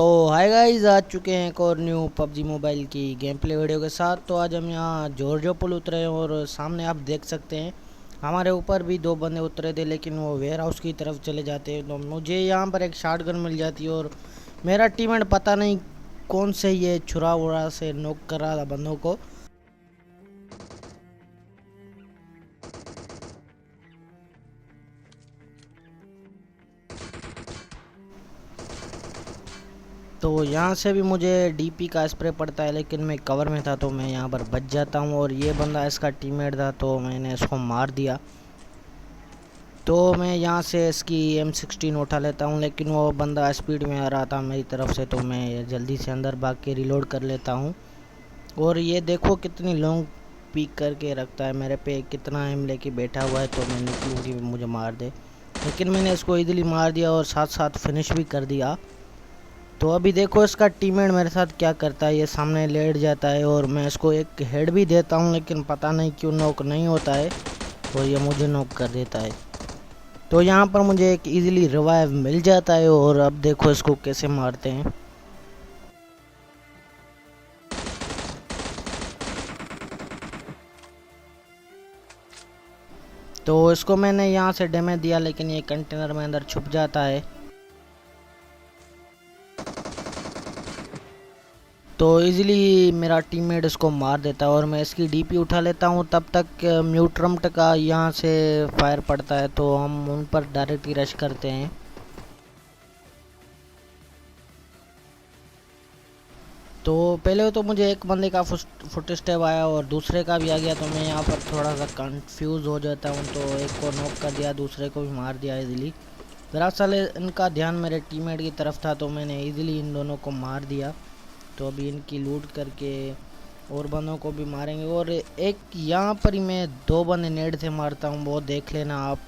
तो hi guys, आ चुके हैं एक और न्यू पबजी मोबाइल की गेम प्ले वीडियो के साथ। तो आज हम यहाँ जॉर्जो पुल उतरे हैं और सामने आप देख सकते हैं हमारे ऊपर भी दो बंदे उतरे थे, लेकिन वो वेयर हाउस की तरफ चले जाते हैं। तो मुझे यहाँ पर एक शॉटगन मिल जाती है और मेरा टीममेट पता नहीं कौन से ये छुरा वुरा से नॉक कर रहा था बंदों को। तो यहाँ से भी मुझे डीपी का स्प्रे पड़ता है, लेकिन मैं कवर में था तो मैं यहाँ पर बच जाता हूँ। और ये बंदा इसका टीममेट था तो मैंने इसको मार दिया। तो मैं यहाँ से इसकी M16 उठा लेता हूँ, लेकिन वो बंदा स्पीड में आ रहा था मेरी तरफ से, तो मैं जल्दी से अंदर भाग के रिलोड कर लेता हूँ। और ये देखो कितनी लॉन्ग पीक करके रखता है मेरे पे, कितना एम लेके बैठा हुआ है। तो मैं निकलूँ कि मुझे मार दे, लेकिन मैंने इसको इजीली मार दिया और साथ साथ फिनिश भी कर दिया। तो अभी देखो इसका टीममेट मेरे साथ क्या करता है, ये सामने लेट जाता है और मैं इसको एक हेड भी देता हूँ, लेकिन पता नहीं क्यों नॉक नहीं होता है और ये मुझे नॉक कर देता है। तो यहाँ पर मुझे एक इजीली रिवाइव मिल जाता है और अब देखो इसको कैसे मारते हैं। तो इसको मैंने यहाँ से डैमेज दिया, लेकिन ये कंटेनर में अंदर छुप जाता है। तो इजीली मेरा टीममेट इसको मार देता है और मैं इसकी डीपी उठा लेता हूँ। तब तक म्यूट्रम्ट का यहाँ से फायर पड़ता है, तो हम उन पर डायरेक्ट ही रश करते हैं। तो पहले तो मुझे एक बंदे का फुट स्टेप आया और दूसरे का भी आ गया, तो मैं यहाँ पर थोड़ा सा कंफ्यूज हो जाता हूँ। तो एक को नॉक कर दिया, दूसरे को भी मार दिया इजीली। दरअसल इनका ध्यान मेरे टीममेट की तरफ था, तो मैंने इजीली इन दोनों को मार दिया। तो अभी इनकी लूट करके और बंदों को भी मारेंगे। और एक यहाँ पर ही मैं दो बंदे नेट से मारता हूँ, वो देख लेना आप।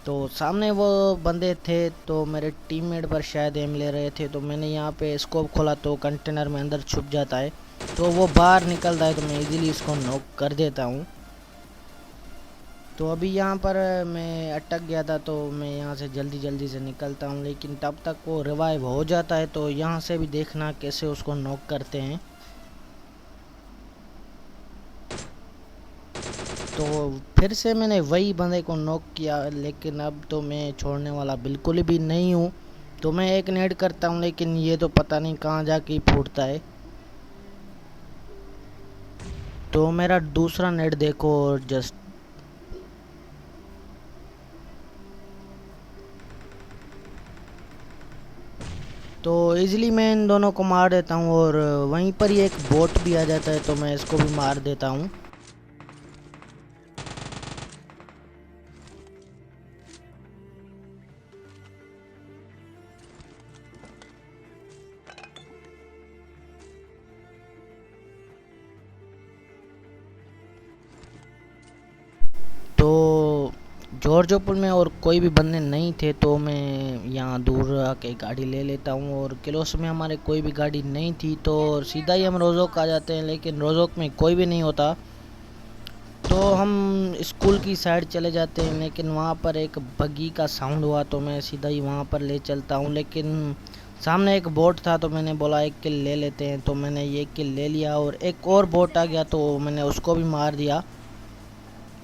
तो सामने वो बंदे थे तो मेरे टीममेट पर शायद एम ले रहे थे, तो मैंने यहाँ पे स्कोप खोला तो कंटेनर में अंदर छुप जाता है। तो वो बाहर निकलता है तो मैं इजीली इसको नॉक कर देता हूँ। तो अभी यहाँ पर मैं अटक गया था, तो मैं यहाँ से जल्दी से निकलता हूँ, लेकिन तब तक वो रिवाइव हो जाता है। तो यहाँ से भी देखना कैसे उसको नॉक करते हैं। तो फिर से मैंने वही बंदे को नॉक किया, लेकिन अब तो मैं छोड़ने वाला बिल्कुल भी नहीं हूँ। तो मैं एक नेड करता हूँ, लेकिन ये तो पता नहीं कहाँ जाके फूटता है। तो मेरा दूसरा नेड देखो और जस्ट तो इजीली मैं इन दोनों को मार देता हूँ। और वहीं पर ही एक बोट भी आ जाता है, तो मैं इसको भी मार देता हूँ। तो जॉर्जो पुल में और कोई भी बंदे नहीं थे, तो मैं यहाँ दूर आके गाड़ी ले लेता हूँ। और किलोस में हमारे कोई भी गाड़ी नहीं थी, तो सीधा ही हम रोज़ोक आ जाते हैं, लेकिन रोज़ोक में कोई भी नहीं होता। तो हम स्कूल की साइड चले जाते हैं, लेकिन वहाँ पर एक बग्गी का साउंड हुआ, तो मैं सीधा ही वहाँ पर ले चलता हूँ। लेकिन सामने एक बोट था, तो मैंने बोला एक किल ले लेते हैं, तो मैंने ये किल ले लिया। और एक और बोट आ गया, तो मैंने उसको भी मार दिया।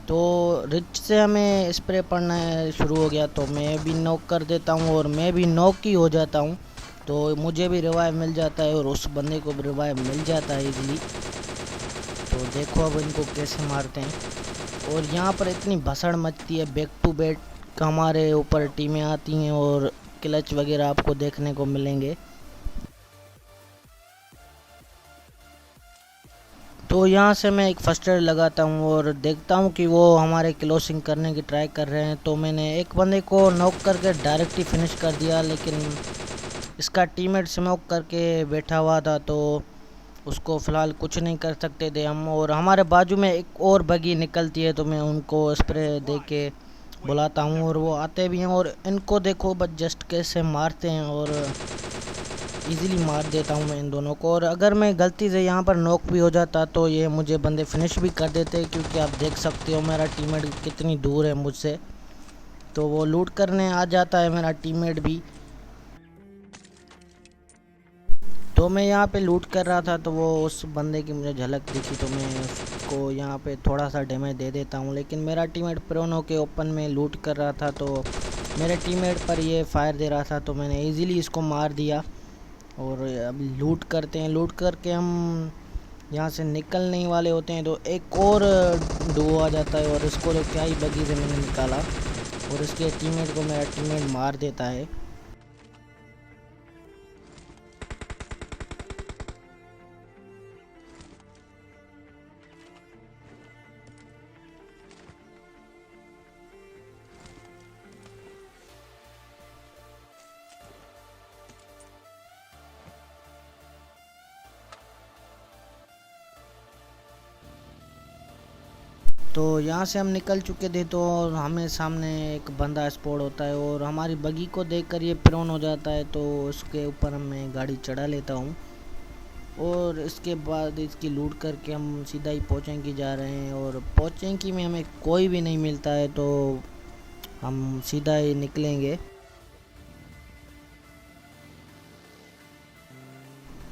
तो रिच से हमें स्प्रे पड़ना शुरू हो गया, तो मैं भी नॉक कर देता हूँ और मैं भी नॉक ही हो जाता हूँ। तो मुझे भी रिवाइव मिल जाता है और उस बंदे को भी रिवाइव मिल जाता है इजीली। तो देखो अब इनको कैसे मारते हैं। और यहाँ पर इतनी भसड़ मचती है, बैक टू बैक हमारे ऊपर टीमें आती हैं और क्लच वगैरह आपको देखने को मिलेंगे। तो यहाँ से मैं एक फर्स्ट एड लगाता हूँ और देखता हूँ कि वो हमारे क्लोसिंग करने की ट्राई कर रहे हैं। तो मैंने एक बंदे को नॉक करके डायरेक्ट ही फिनिश कर दिया, लेकिन इसका टीममेट स्मोक करके बैठा हुआ था, तो उसको फ़िलहाल कुछ नहीं कर सकते थे हम। और हमारे बाजू में एक और बगी निकलती है, तो मैं उनको स्प्रे दे के बुलाता हूँ और वो आते भी हैं। और इनको देखो बस जस्ट कैसे मारते हैं और इजीली मार देता हूँ मैं इन दोनों को। और अगर मैं गलती से यहाँ पर नॉक भी हो जाता तो ये मुझे बंदे फिनिश भी कर देते, क्योंकि आप देख सकते हो मेरा टीममेट कितनी दूर है मुझसे। तो वो लूट करने आ जाता है मेरा टीममेट भी। तो मैं यहाँ पे लूट कर रहा था, तो वो उस बंदे की मुझे झलक दिखी, तो मैं उसको यहाँ पे थोड़ा सा डैमेज दे देता हूँ। लेकिन मेरा टीममेट प्रोनो के ओपन में लूट कर रहा था, तो मेरे टीममेट पर ये फायर दे रहा था, तो मैंने इजीली इसको मार दिया। और अब लूट करते हैं, लूट करके हम यहाँ से निकलने ही वाले होते हैं, तो एक और डुओ आ जाता है और इसको तो क्या ही बगी से मैंने निकाला और इसके टीममेट को मेरा टीममेट मार देता है। तो यहाँ से हम निकल चुके थे, तो हमें सामने एक बंदा स्पॉट होता है और हमारी बगी को देखकर ये प्रोन हो जाता है, तो उसके ऊपर मैं गाड़ी चढ़ा लेता हूँ और इसके बाद इसकी लूट करके हम सीधा ही पोचेंकी जा रहे हैं। और पोचेंकी में हमें कोई भी नहीं मिलता है, तो हम सीधा ही निकलेंगे।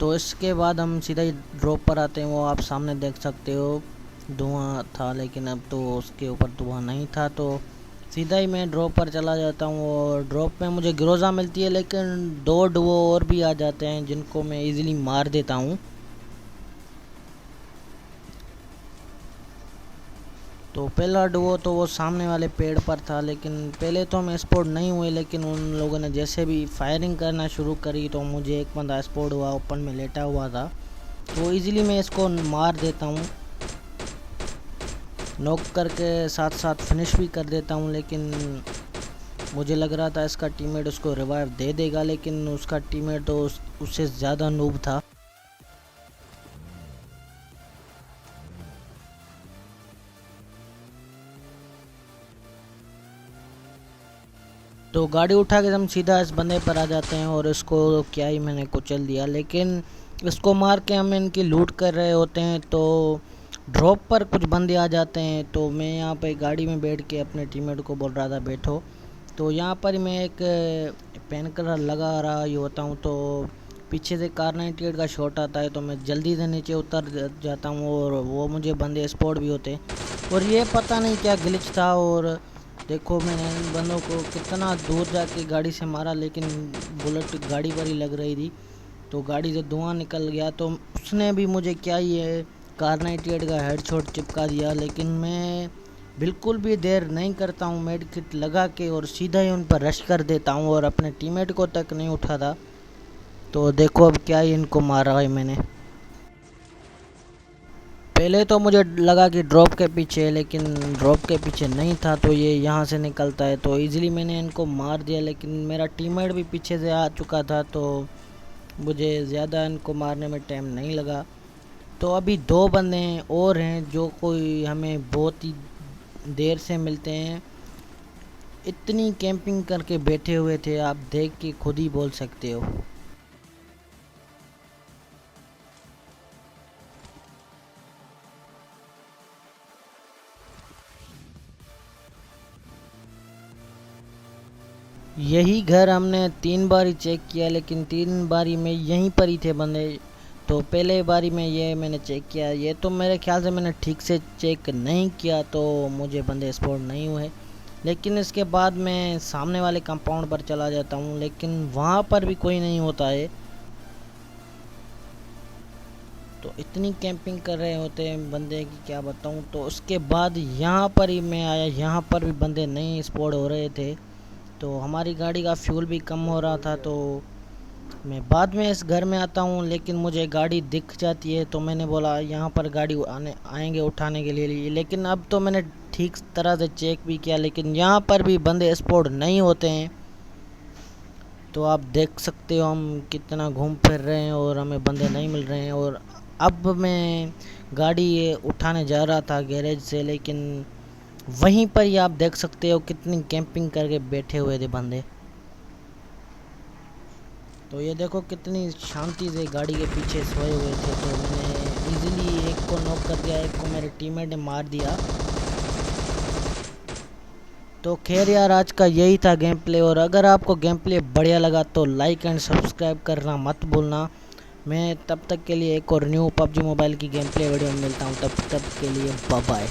तो इसके बाद हम सीधा ही ड्रॉप पर आते हैं। वो आप सामने देख सकते हो धुआं था, लेकिन अब तो उसके ऊपर धुआं नहीं था, तो सीधा ही मैं ड्रॉप पर चला जाता हूँ। और ड्रॉप में मुझे ग्रोजा मिलती है, लेकिन दो डुओ और भी आ जाते हैं जिनको मैं इजीली मार देता हूँ। तो पहला डुओ तो वो सामने वाले पेड़ पर था, लेकिन पहले तो हम स्पॉट नहीं हुए, लेकिन उन लोगों ने जैसे भी फायरिंग करना शुरू करी तो मुझे एक बंदा स्पॉट हुआ, ओपन में लेटा हुआ था, तो इजीली मैं इसको मार देता हूँ, नॉक करके साथ साथ फिनिश भी कर देता हूँ। लेकिन मुझे लग रहा था इसका टीममेट उसको रिवाइव दे देगा, लेकिन उसका टीममेट तो उससे ज़्यादा नूब था। तो गाड़ी उठा के हम सीधा इस बंदे पर आ जाते हैं और इसको क्या ही मैंने कुचल दिया। लेकिन इसको मार के हम इनकी लूट कर रहे होते हैं, तो ड्रॉप पर कुछ बंदे आ जाते हैं, तो मैं यहाँ पे गाड़ी में बैठ के अपने टीममेट को बोल रहा था बैठो। तो यहाँ पर मैं एक पेन कलर लगा रहा ही होता हूँ, तो पीछे से कार 98 का शॉट आता है, तो मैं जल्दी से नीचे उतर जाता हूँ और वो मुझे बंदे स्पॉट भी होते हैं। और ये पता नहीं क्या ग्लिच था, और देखो मैंने इन बंदों को कितना दूर जाके गाड़ी से मारा, लेकिन बुलेट गाड़ी पर ही लग रही थी, तो गाड़ी से धुआं निकल गया, तो उसने भी मुझे क्या ये कार 98 का हेडशॉट चिपका दिया। लेकिन मैं बिल्कुल भी देर नहीं करता हूँ, मेड किट लगा के और सीधा ही उन पर रश कर देता हूँ और अपने टीममेट को तक नहीं उठा था। तो देखो अब क्या ही इनको मारा है मैंने। पहले तो मुझे लगा कि ड्रॉप के पीछे है, लेकिन ड्रॉप के पीछे नहीं था, तो ये यहाँ से निकलता है, तो इजीली मैंने इनको मार दिया। लेकिन मेरा टीममेट भी पीछे से आ चुका था, तो मुझे ज़्यादा इनको मारने में टाइम नहीं लगा। तो अभी दो बंदे और हैं जो कोई हमें बहुत ही देर से मिलते हैं, इतनी कैंपिंग करके बैठे हुए थे, आप देख के खुद ही बोल सकते हो। यही घर हमने 3 बार ही चेक किया, लेकिन 3 बारी में यहीं पर ही थे बंदे। तो पहले बारी में ये मैंने चेक किया, ये तो मेरे ख्याल से मैंने ठीक से चेक नहीं किया, तो मुझे बंदे स्पॉट नहीं हुए। लेकिन इसके बाद मैं सामने वाले कंपाउंड पर चला जाता हूँ, लेकिन वहाँ पर भी कोई नहीं होता है, तो इतनी कैंपिंग कर रहे होते हैं बंदे की क्या बताऊँ। तो उसके बाद यहाँ पर ही मैं आया, यहाँ पर भी बंदे नहीं स्पॉट हो रहे थे, तो हमारी गाड़ी का फ्यूल भी कम हो रहा था, तो मैं बाद में इस घर में आता हूँ, लेकिन मुझे गाड़ी दिख जाती है, तो मैंने बोला यहाँ पर गाड़ी आने आएंगे उठाने के लिए। लेकिन अब तो मैंने ठीक तरह से चेक भी किया, लेकिन यहाँ पर भी बंदे स्पॉट नहीं होते हैं, तो आप देख सकते हो हम कितना घूम फिर रहे हैं और हमें बंदे नहीं मिल रहे हैं। और अब मैं गाड़ी ये उठाने जा रहा था गैरेज से, लेकिन वहीं पर ही आप देख सकते हो कितनी कैंपिंग करके बैठे हुए थे बंदे। तो ये देखो कितनी शांति से गाड़ी के पीछे सोए हुए थे, तो मैंने इजीली एक को नॉक कर दिया, एक को मेरे टीममेट ने मार दिया। तो खैर यार, आज का यही था गेम प्ले, और अगर आपको गेम प्ले बढ़िया लगा तो लाइक एंड सब्सक्राइब करना मत भूलना। मैं तब तक के लिए एक और न्यू पबजी मोबाइल की गेम प्ले वीडियो में मिलता हूँ, तब तक के लिए बाय बाय।